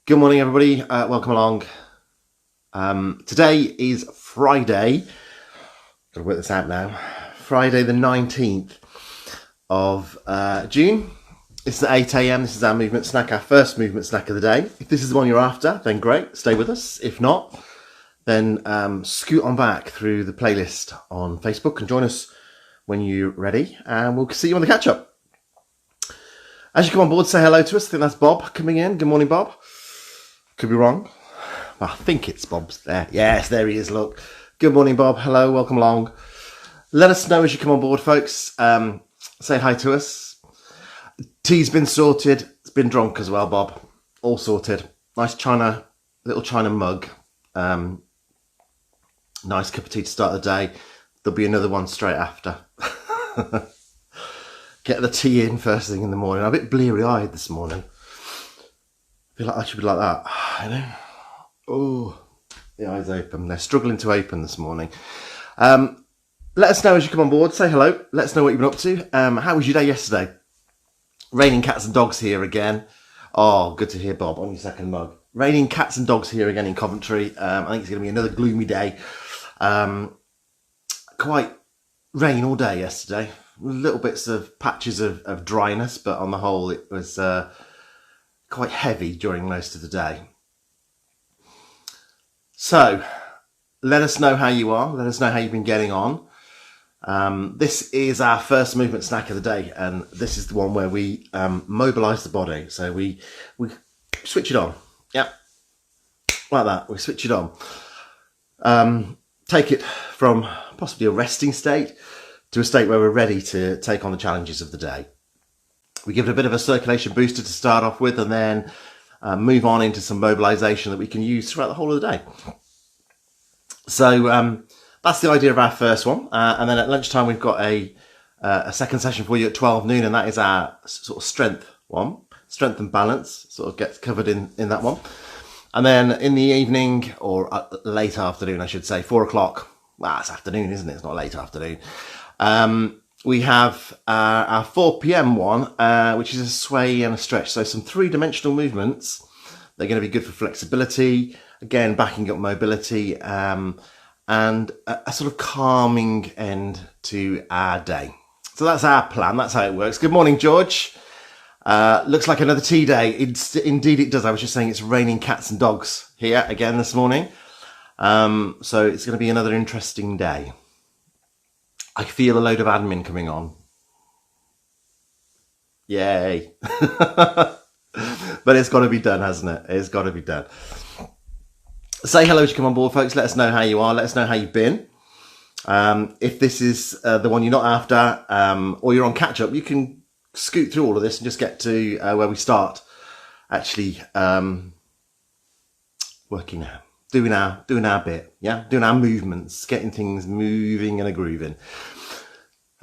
Good morning, everybody. Welcome along. Today is Friday. Gotta work this out now. Friday the 19th of June. It's at 8 a.m. This is our movement snack, our first movement snack of the day. If this is the one you're after, then great, stay with us. If not, then scoot on back through the playlist on Facebook and join us when you're ready, and we'll see you on the catch up. As you come on board, say hello to us. I think that's Bob coming in. Good morning, Bob. Could be wrong. I think it's Bob's there. Yes, there he is, look. Good morning, Bob. Hello, welcome along. Let us know as you come on board, folks. Say hi to us. Tea's been sorted. It's been drunk as well, Bob. All sorted. Nice little China mug. Nice cup of tea to start the day. There'll be another one straight after. Get the tea in first thing in the morning. I'm a bit bleary-eyed this morning. I feel like I should be like that, you know. Oh, the eyes open. They're struggling to open this morning. Let us know as you come on board. Say hello. Let us know what you've been up to. How was your day yesterday? Raining cats and dogs here again. Oh, good to hear, Bob, on your second mug. Raining cats and dogs here again in Coventry. I think it's going to be another gloomy day. Quite rain all day yesterday. Little bits of patches of dryness, but on the whole it was quite heavy during most of the day. So, let us know how you are. Let us know how you've been getting on. This is our first movement snack of the day, and this is the one where we mobilise the body. So we switch it on. Yep, like that. We switch it on. Take it from possibly a resting state to a state where we're ready to take on the challenges of the day. We give it a bit of a circulation booster to start off with, and then move on into some mobilisation that we can use throughout the whole of the day. So that's the idea of our first one. And then at lunchtime, we've got a second session for you at 12 noon, and that is our sort of strength one. Strength and balance sort of gets covered in that one. And then in the evening, or late afternoon, I should say, 4 o'clock. Well, it's afternoon, isn't it? It's not late afternoon. We have our 4 p.m. one, which is a sway and a stretch. So some three-dimensional movements. They're going to be good for flexibility, again, backing up mobility, and a sort of calming end to our day. So that's our plan. That's how it works. Good morning, George. Looks like another tea day. Indeed it does. I was just saying it's raining cats and dogs here again this morning. So it's going to be another interesting day. I feel a load of admin coming on. Yay. But it's got to be done, hasn't it? It's got to be done. Say hello as you come on board, folks. Let us know how you are. Let us know how you've been. If this is the one you're not after, or you're on catch-up, you can scoot through all of this and just get to where we start actually working out. Doing our bit, yeah? Doing our movements, getting things moving and a grooving.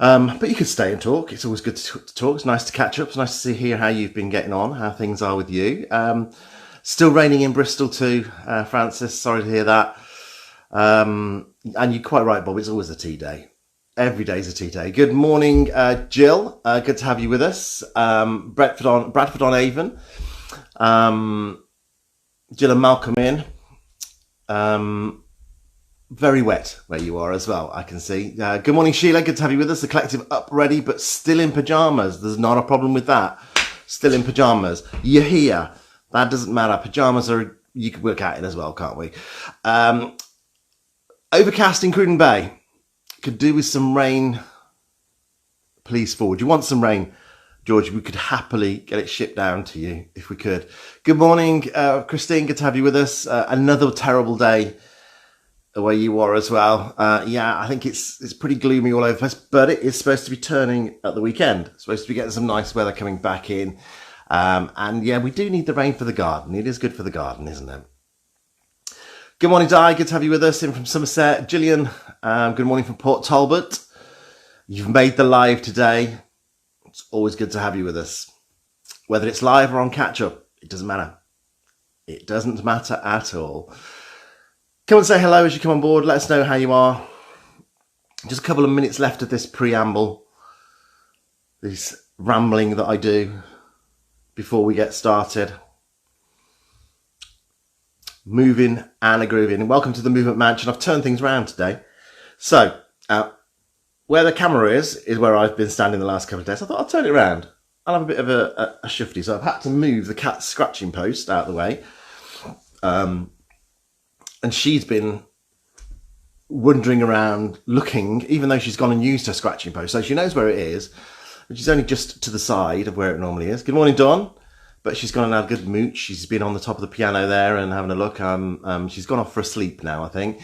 But you could stay and talk. It's always good to talk. It's nice to catch up. It's nice to hear how you've been getting on, how things are with you. Still raining in Bristol too, Francis. Sorry to hear that. And you're quite right, Bob. It's always a tea day. Every day's a tea day. Good morning, Jill. Good to have you with us. Bradford on Avon. Jill and Malcolm in. Very wet where you are as well, I can see. Good morning, Sheila. Good to have you with us. The collective up ready, but still in pyjamas. There's not a problem with that. Still in pyjamas. You're here. That doesn't matter. Pyjamas are, you can work out in as well, can't we? Overcast in Cruden Bay. Could do with some rain. Please forward. You want some rain, George? We could happily get it shipped down to you if we could. Good morning, Christine. Good to have you with us. Another terrible day where you are as well. Yeah, I think it's pretty gloomy all over the place, but it is supposed to be turning at the weekend. It's supposed to be getting some nice weather coming back in. And yeah, we do need the rain for the garden. It is good for the garden, isn't it? Good morning, Di. Good to have you with us in from Somerset. Gillian, good morning from Port Talbot. You've made the live today. It's always good to have you with us. Whether it's live or on catch-up, it doesn't matter. It doesn't matter at all. Come and say hello as you come on board. Let us know how you are. Just a couple of minutes left of this preamble. This rambling that I do before we get started. moving and a grooving. And welcome to the Movement Mansion. I've turned things around today. So, where the camera is where I've been standing the last couple of days. I thought I'll turn it around. I'll have a bit of a shifty. So I've had to move the cat's scratching post out of the way. And she's been wandering around looking, even though she's gone and used her scratching post. So she knows where it is, but she's only just to the side of where it normally is. Good morning, Dawn. But she's gone and had a good mooch. She's been on the top of the piano there and having a look. She's gone off for a sleep now, I think.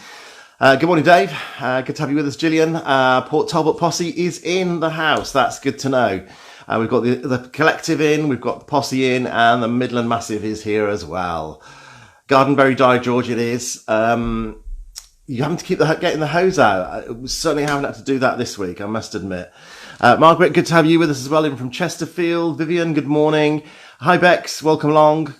Good morning, Dave. Good to have you with us, Gillian. Port Talbot Posse is in the house. That's good to know. We've got the collective in, we've got the posse in, and the Midland Massive is here as well. Gardenberry Dye, George, it is. You having to keep getting the hose out. I certainly haven't had to do that this week, I must admit. Margaret, good to have you with us as well, in from Chesterfield. Vivian, good morning. Hi, Bex, welcome along.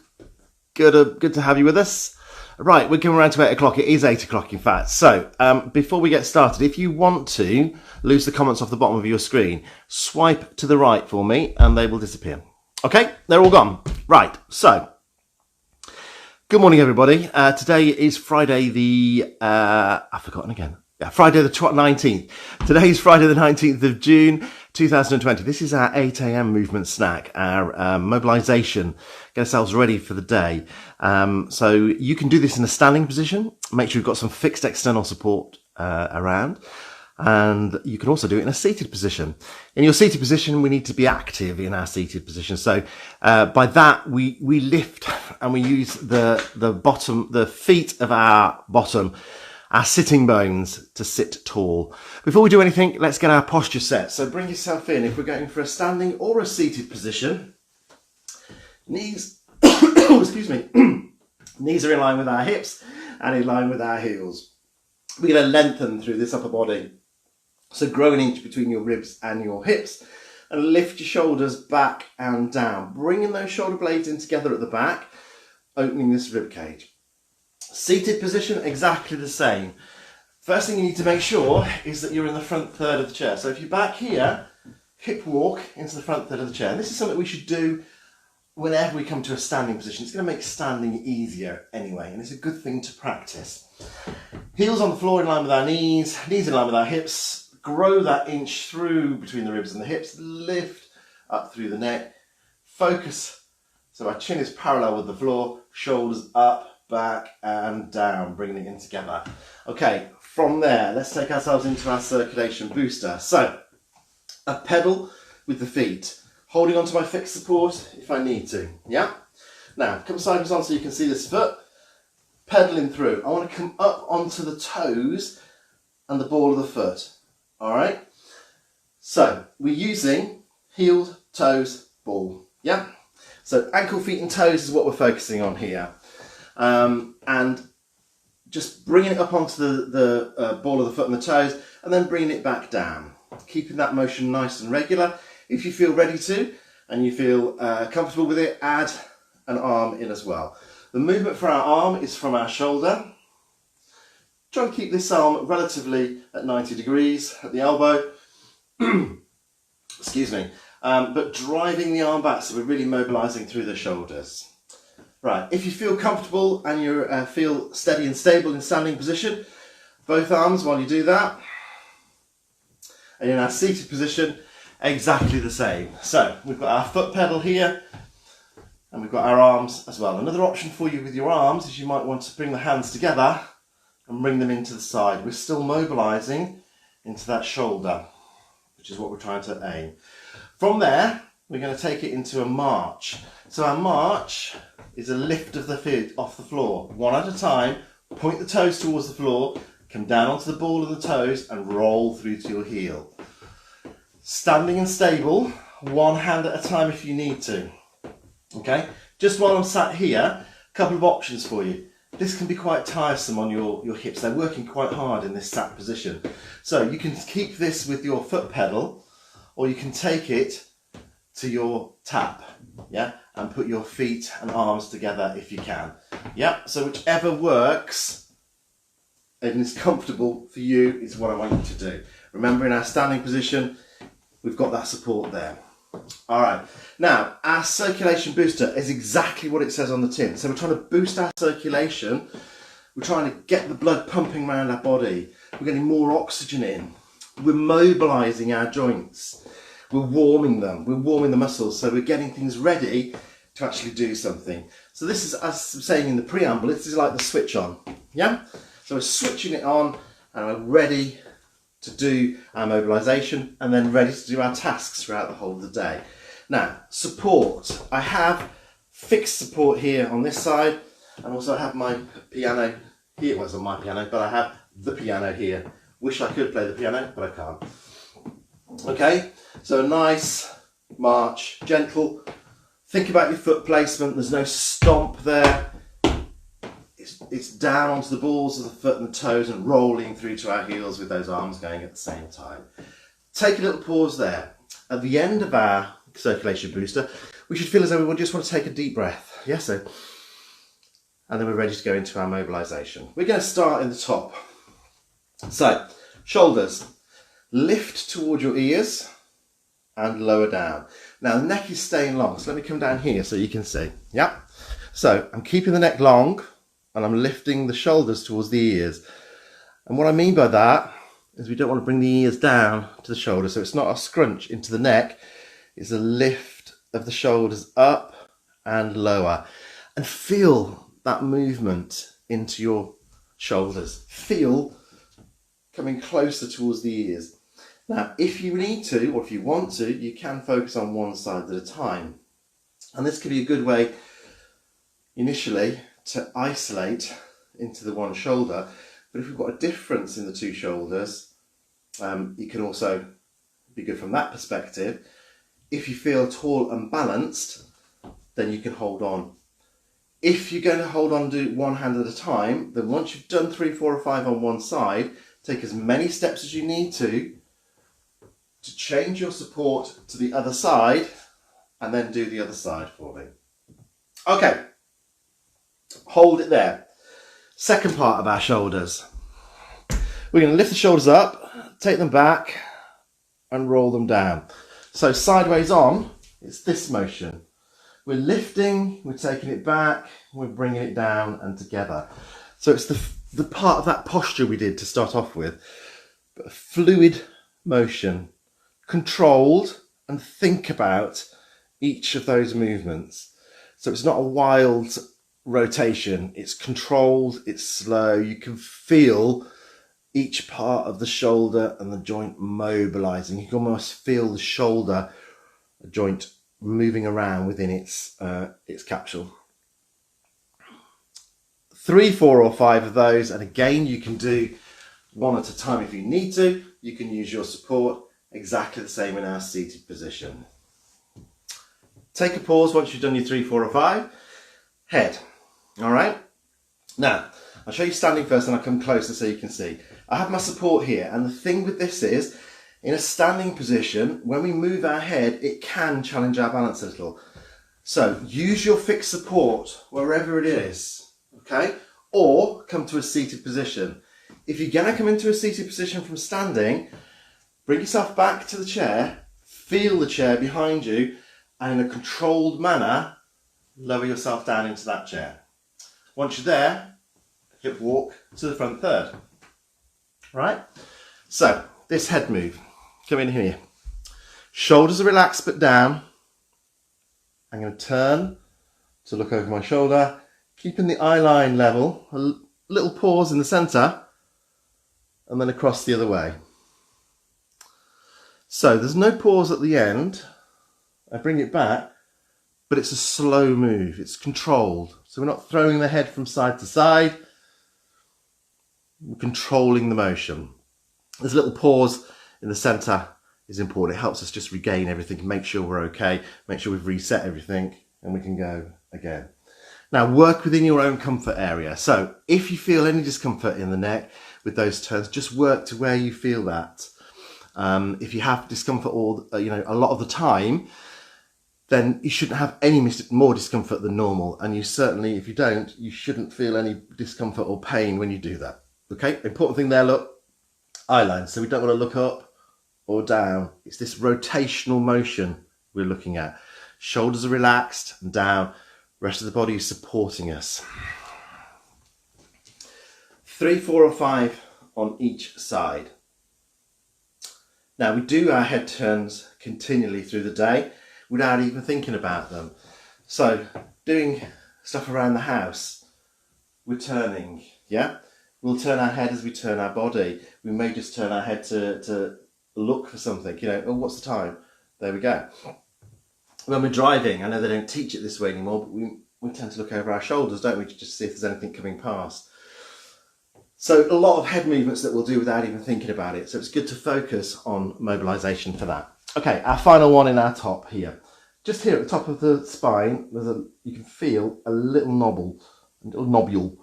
Good to have you with us. Right, we're coming around to 8 o'clock. It is 8 o'clock, in fact. So, before we get started, if you want to lose the comments off the bottom of your screen, swipe to the right for me and they will disappear. Okay, they're all gone. Right, so, good morning, everybody. Today is Friday the... I've forgotten again. Yeah, Friday the 19th. Today's Friday the 19th of June, 2020. This is our 8 a.m. movement snack, our mobilisation. Get ourselves ready for the day. So you can do this in a standing position. Make sure you've got some fixed external support around. And you can also do it in a seated position. In your seated position, we need to be active in our seated position. So by that, we lift and we use the feet of our bottom, our sitting bones, to sit tall. Before we do anything, let's get our posture set. So bring yourself in. If we're going for a standing or a seated position, knees, excuse me, knees are in line with our hips and in line with our heels. We're going to lengthen through this upper body. So grow an inch between your ribs and your hips and lift your shoulders back and down, bringing those shoulder blades in together at the back, opening this rib cage. Seated position, exactly the same. First thing you need to make sure is that you're in the front third of the chair. So if you're back here, hip walk into the front third of the chair. And this is something we should do whenever we come to a standing position. It's going to make standing easier anyway, and it's a good thing to practice. Heels on the floor in line with our knees in line with our hips. Grow that inch through between the ribs and the hips. Lift up through the neck. Focus so our chin is parallel with the floor, shoulders up, back and down, bringing it in together. Okay, from there, let's take ourselves into our circulation booster. So, a pedal with the feet, holding onto my fixed support if I need to, yeah? Now, come sideways on so you can see this foot, pedaling through. I want to come up onto the toes and the ball of the foot, all right? So, we're using heeled, toes, ball, yeah? So, ankle, feet and toes is what we're focusing on here. And just bringing it up onto the ball of the foot and the toes, and then bringing it back down. Keeping that motion nice and regular. If you feel ready to, and you feel comfortable with it, add an arm in as well. The movement for our arm is from our shoulder. Try and keep this arm relatively at 90 degrees at the elbow. Excuse me. But driving the arm back, so we're really mobilising through the shoulders. Right, if you feel comfortable and you feel steady and stable in standing position, both arms while you do that. And in our seated position, exactly the same. So we've got our foot pedal here and we've got our arms as well. Another option for you with your arms is you might want to bring the hands together and bring them into the side. We're still mobilising into that shoulder, which is what we're trying to aim. From there, we're going to take it into a march. So our march is a lift of the feet off the floor, one at a time. Point the toes towards the floor, come down onto the ball of the toes and roll through to your heel. Standing and stable, one hand at a time if you need to. Okay, just while I'm sat here, a couple of options for you. This can be quite tiresome on your hips. They're working quite hard in this sat position. So you can keep this with your foot pedal, or you can take it to your tap, yeah, and put your feet and arms together if you can. Yeah, so whichever works and is comfortable for you is what I want you to do. Remember, in our standing position, we've got that support there. All right. Now, our circulation booster is exactly what it says on the tin. So we're trying to boost our circulation. We're trying to get the blood pumping around our body. We're getting more oxygen in. We're mobilizing our joints. We're warming them. We're warming the muscles. So we're getting things ready to actually do something. So this is, as I'm saying in the preamble, this is like the switch on. Yeah? So we're switching it on and we're ready to do our mobilisation and then ready to do our tasks throughout the whole of the day. Now, support. I have fixed support here on this side, and also I have my piano here. Well, it's not my piano, but I have the piano here. Wish I could play the piano, but I can't. Okay, so a nice march, gentle. Think about your foot placement. There's no stomp there. It's down onto the balls of the foot and the toes and rolling through to our heels with those arms going at the same time. Take a little pause there. At the end of our circulation booster, we should feel as though we just want to take a deep breath. Yes, so. And then we're ready to go into our mobilisation. We're going to start in the top. So, shoulders. Lift toward your ears and lower down. Now, the neck is staying long, so let me come down here so you can see. Yeah. So, I'm keeping the neck long, and I'm lifting the shoulders towards the ears. And what I mean by that is we don't want to bring the ears down to the shoulders. So it's not a scrunch into the neck. It's a lift of the shoulders up and lower. And feel that movement into your shoulders. Feel coming closer towards the ears. Now, if you need to, or if you want to, you can focus on one side at a time. And this could be a good way initially to isolate into the one shoulder, but if we've got a difference in the two shoulders, it can also be good from that perspective. If you feel at all unbalanced, then you can hold on. If you're going to hold on to one hand at a time, then once you've done 3, 4 or 5 on one side, take as many steps as you need to change your support to the other side, and then do the other side for me. Okay. Hold it there. Second part of our shoulders. We're going to lift the shoulders up, take them back, and roll them down. So sideways on, it's this motion. We're lifting, we're taking it back, we're bringing it down and together. So it's the part of that posture we did to start off with. But a fluid motion, controlled, and think about each of those movements. So it's not a wild rotation, it's controlled, it's slow. You can feel each part of the shoulder and the joint mobilizing. You can almost feel the shoulder joint moving around within its capsule. 3, 4 or 5 of those, and again you can do one at a time if you need to. You can use your support exactly the same in our seated position. Take a pause once you've done your 3, 4 or 5. Head. All right. Now, I'll show you standing first and I'll come closer so you can see. I have my support here, and the thing with this is, in a standing position, when we move our head, it can challenge our balance a little. So use your fixed support wherever it is, okay? Or come to a seated position. If you're gonna come into a seated position from standing, bring yourself back to the chair, feel the chair behind you, and in a controlled manner, lower yourself down into that chair. Once you're there, hip walk to the front third. Right? So, this head move. Come in here. Shoulders are relaxed but down. I'm going to turn to look over my shoulder, keeping the eye line level, a little pause in the centre, and then across the other way. So, there's no pause at the end. I bring it back. But it's a slow move, it's controlled. So we're not throwing the head from side to side, we're controlling the motion. This little pause in the centre is important. It helps us just regain everything, make sure we're okay, make sure we've reset everything, and we can go again. Now work within your own comfort area. So if you feel any discomfort in the neck with those turns, just work to where you feel that. If you have discomfort a lot of the time, then you shouldn't have any more discomfort than normal. And you certainly, if you don't, you shouldn't feel any discomfort or pain when you do that. Okay, important thing there, look, eye line. So we don't want to look up or down. It's this rotational motion we're looking at. Shoulders are relaxed and down. Rest of the body is supporting us. 3, 4 or 5 on each side. Now we do our head turns continually through the day without even thinking about them. So doing stuff around the house, we're turning, yeah? We'll turn our head as we turn our body. We may just turn our head to look for something, you know, oh, what's the time? There we go. When we're driving, I know they don't teach it this way anymore, but we tend to look over our shoulders, don't we, to just see if there's anything coming past. So a lot of head movements that we'll do without even thinking about it. So it's good to focus on mobilisation for that. Okay, our final one in our top here. Just here at the top of the spine, you can feel a little nobule,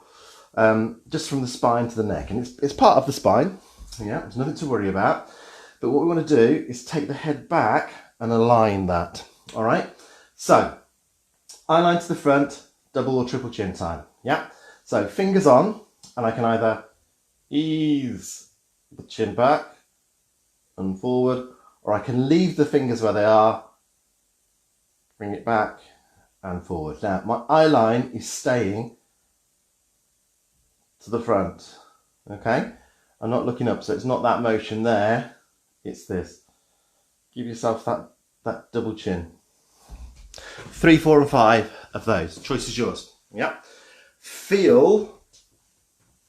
just from the spine to the neck. And it's part of the spine. Yeah, there's nothing to worry about. But what we want to do is take the head back and align that. All right. So eye line to the front, double or triple chin time. Yeah. So fingers on, and I can either ease the chin back and forward, or I can leave the fingers where they are, bring it back and forward. Now my eye line is staying to the front. Okay. I'm not looking up, so it's not that motion there. It's this. Give yourself that double chin. 3, 4 and 5 of those. Choice is yours. Yeah. Feel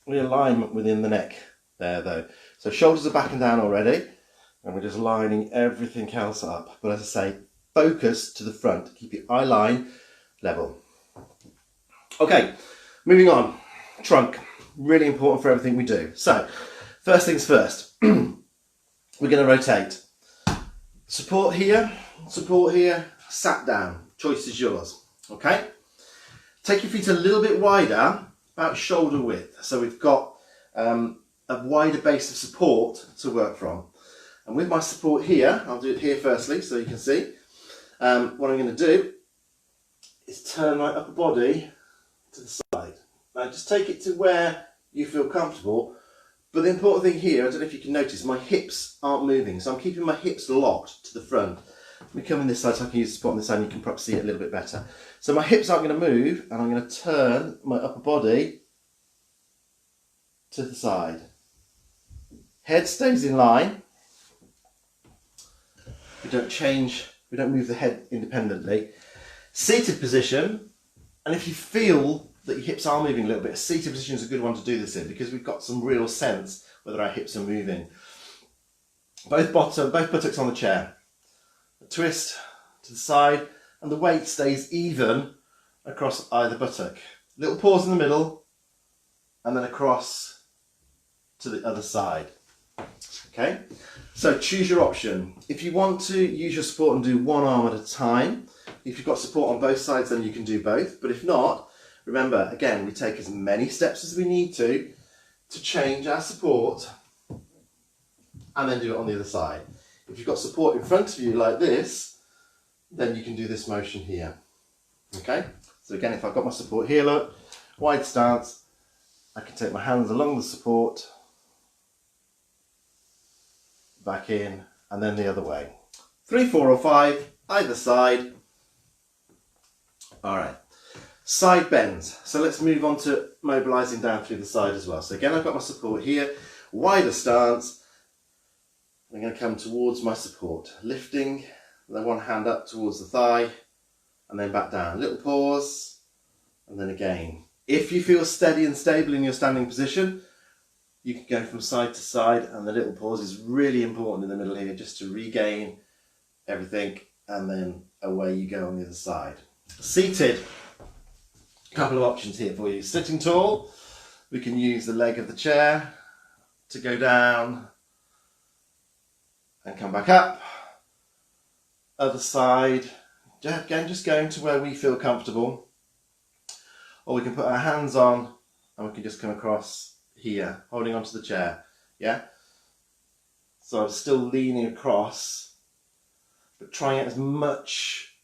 realignment within the neck there though. So shoulders are back and down already, and we're just lining everything else up. But as I say, focus to the front. Keep your eye line level. Okay, moving on. Trunk. Really important for everything we do. So, first things first. We're going to rotate. Support here, sat down. Choice is yours. Okay? Take your feet a little bit wider, about shoulder width. So we've got a wider base of support to work from. And with my support here, I'll do it here firstly so you can see. What I'm going to do is turn my upper body to the side. Now just take it to where you feel comfortable. But the important thing here, I don't know if you can notice, my hips aren't moving. So I'm keeping my hips locked to the front. Let me come in this side so I can use the spot on this side and you can perhaps see it a little bit better. So my hips aren't going to move, and I'm going to turn my upper body to the side. Head stays in line. We don't change, we don't move the head independently. Seated position, and if you feel that your hips are moving a little bit, a seated position is a good one to do this in because we've got some real sense whether our hips are moving. Both buttocks on the chair. A twist to the side, and the weight stays even across either buttock. Little pause in the middle, and then across to the other side. Okay, so choose your option. If you want to use your support and do one arm at a time, if you've got support on both sides, then you can do both. But if not, remember, again, we take as many steps as we need to change our support and then do it on the other side. If you've got support in front of you like this, then you can do this motion here. Okay, so again, if I've got my support here, look, wide stance, I can take my hands along the support, back in, and then the other way. 3, 4 or 5, either side. All right. Side bends. So let's move on to mobilising down through the side as well. So again, I've got my support here, wider stance. I'm going to come towards my support, lifting the one hand up towards the thigh and then back down. Little pause and then again. If you feel steady and stable in your standing position, you can go from side to side, and the little pause is really important in the middle here just to regain everything, and then away you go on the other side. Seated. A couple of options here for you. Sitting tall, we can use the leg of the chair to go down and come back up. Other side, again, just going to where we feel comfortable. Or we can put our hands on and we can just come across here, holding onto the chair. Yeah? So I'm still leaning across, but trying to get as much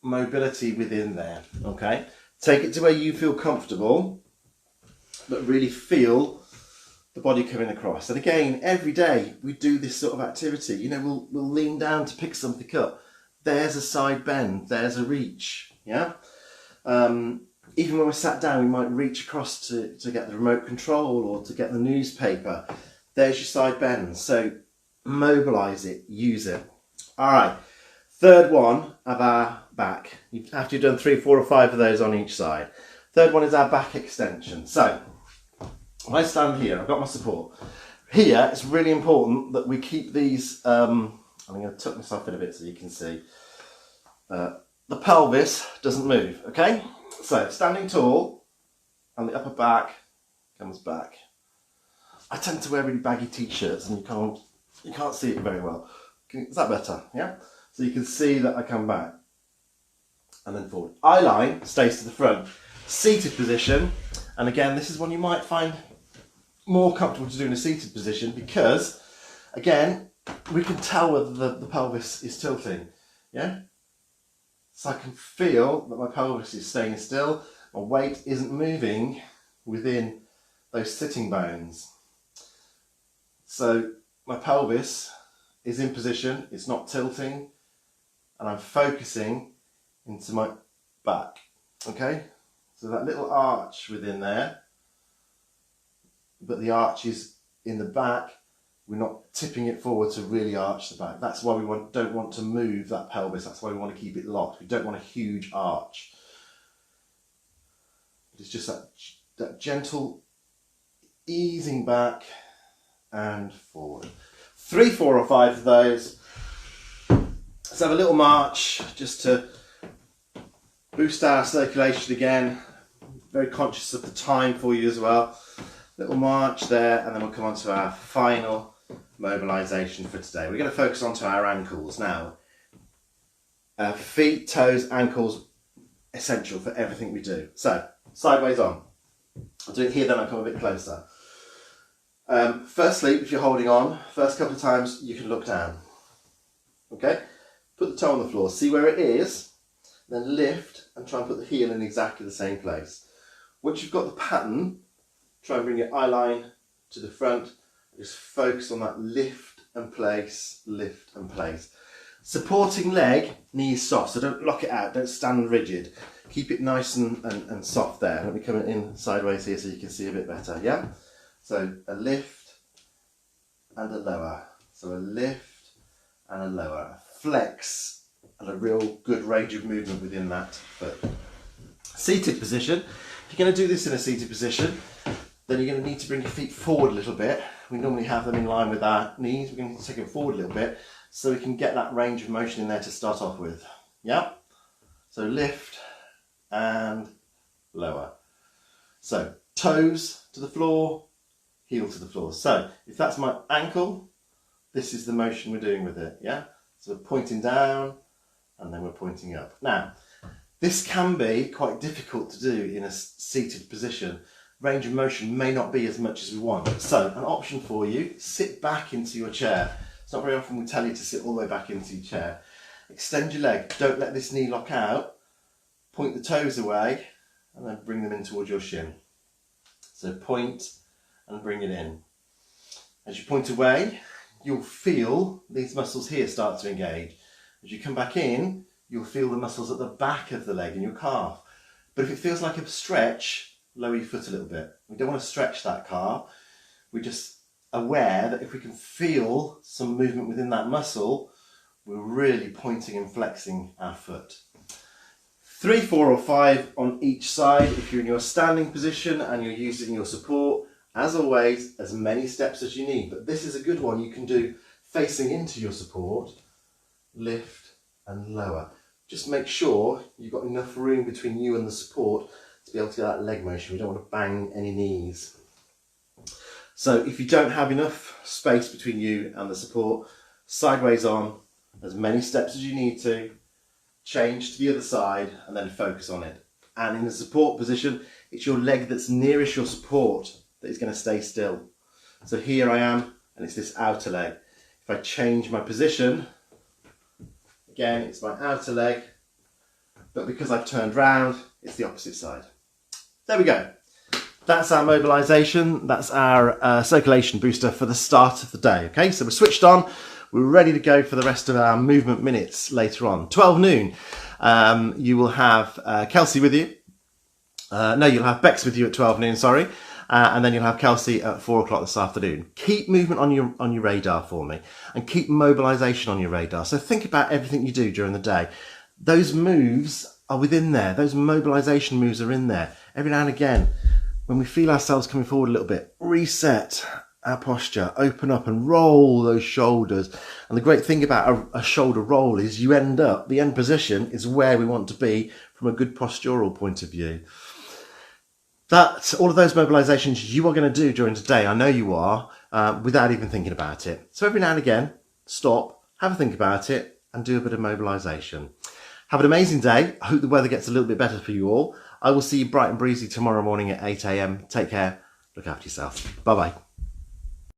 mobility within there. Okay? Take it to where you feel comfortable, but really feel the body coming across. And again, every day we do this sort of activity. You know, we'll lean down to pick something up. there's a side bend, there's a reach, yeah? Even when we're sat down, we might reach across to get the remote control or to get the newspaper. There's your side bend. So mobilise it, use it. All right, third one of our back. After you've done 3, 4 or 5 of those on each side. Third one is our back extension. So when I stand here, I've got my support. Here, it's really important that we keep these, I'm going to tuck myself in a bit so you can see. The pelvis doesn't move, okay? So standing tall and the upper back comes back. I tend to wear really baggy t-shirts and you can't see it very well. Is that better? Yeah? So you can see that I come back and then forward. Eye line stays to the front. Seated position, and again, this is one you might find more comfortable to do in a seated position because, again, we can tell whether the pelvis is tilting. Yeah? So I can feel that my pelvis is staying still, my weight isn't moving within those sitting bones. So my pelvis is in position, it's not tilting, and I'm focusing into my back, okay? So that little arch within there, but the arch is in the back, we're not tipping it forward to really arch the back. That's why we don't want to move that pelvis, that's why we want to keep it locked. We don't want a huge arch. It's just that gentle easing back and forward. 3, 4 or 5 of those. Let's have a little march just to boost our circulation again. Very conscious of the time for you as well. Little march there, and then we'll come on to our final mobilisation for today. We're going to focus onto our ankles now. Feet, toes, ankles, essential for everything we do. So, sideways on. I'll do it here, then I'll come a bit closer. Firstly, if you're holding on, first couple of times you can look down. Okay? Put the toe on the floor, see where it is, then lift and try and put the heel in exactly the same place. Once you've got the pattern, try and bring your eye line to the front. Just focus on that lift and place, lift and place. Supporting leg, knees soft, so don't lock it out, don't stand rigid. Keep it nice and soft there. Let me come in sideways here so you can see a bit better, yeah? So a lift and a lower. So a lift and a lower. A flex and a real good range of movement within that foot. Seated position. If you're going to do this in a seated position, then you're going to need to bring your feet forward a little bit. We normally have them in line with our knees. We're going to take them forward a little bit so we can get that range of motion in there to start off with. Yeah? So lift and lower. So toes to the floor, heel to the floor. So if that's my ankle, this is the motion we're doing with it. Yeah? So we're pointing down and then we're pointing up. Now, this can be quite difficult to do in a seated position. Range of motion may not be as much as we want. So an option for you, sit back into your chair. It's not very often we tell you to sit all the way back into your chair. Extend your leg, don't let this knee lock out. Point the toes away and then bring them in towards your shin. So point and bring it in. As you point away, you'll feel these muscles here start to engage. As you come back in, you'll feel the muscles at the back of the leg in your calf. But if it feels like a stretch, lower your foot a little bit. We don't want to stretch that calf. We're just aware that if we can feel some movement within that muscle, we're really pointing and flexing our foot. 3, 4 or 5 on each side. If you're in your standing position and you're using your support, as always, as many steps as you need. But this is a good one you can do facing into your support. Lift and lower. Just make sure you've got enough room between you and the support to be able to get that leg motion. We don't want to bang any knees. So if you don't have enough space between you and the support, sideways on, as many steps as you need to, change to the other side and then focus on it. And in the support position, it's your leg that's nearest your support that is going to stay still. So here I am, and it's this outer leg. If I change my position, again, it's my outer leg, but because I've turned round, it's the opposite side. There we go. That's our mobilisation. That's our circulation booster for the start of the day. Okay, so we're switched on. we're ready to go for the rest of our movement minutes later on. 12 noon, you will have Kelsey with you. No, you'll have Bex with you at 12 noon, sorry. And then you'll have Kelsey at 4 o'clock this afternoon. Keep movement on your radar for me, and keep mobilisation on your radar. So think about everything you do during the day. Those moves are within there. Those mobilisation moves are in there. Every now and again, when we feel ourselves coming forward a little bit, reset our posture, open up and roll those shoulders. And the great thing about a shoulder roll is you end up, the end position is where we want to be from a good postural point of view. That's all of those mobilisations you are going to do during today. I know you are, without even thinking about it. So every now and again, stop, have a think about it, and do a bit of mobilisation. Have an amazing day. I hope the weather gets a little bit better for you all. I will see you bright and breezy tomorrow morning at 8 a.m. Take care. Look after yourself. Bye-bye.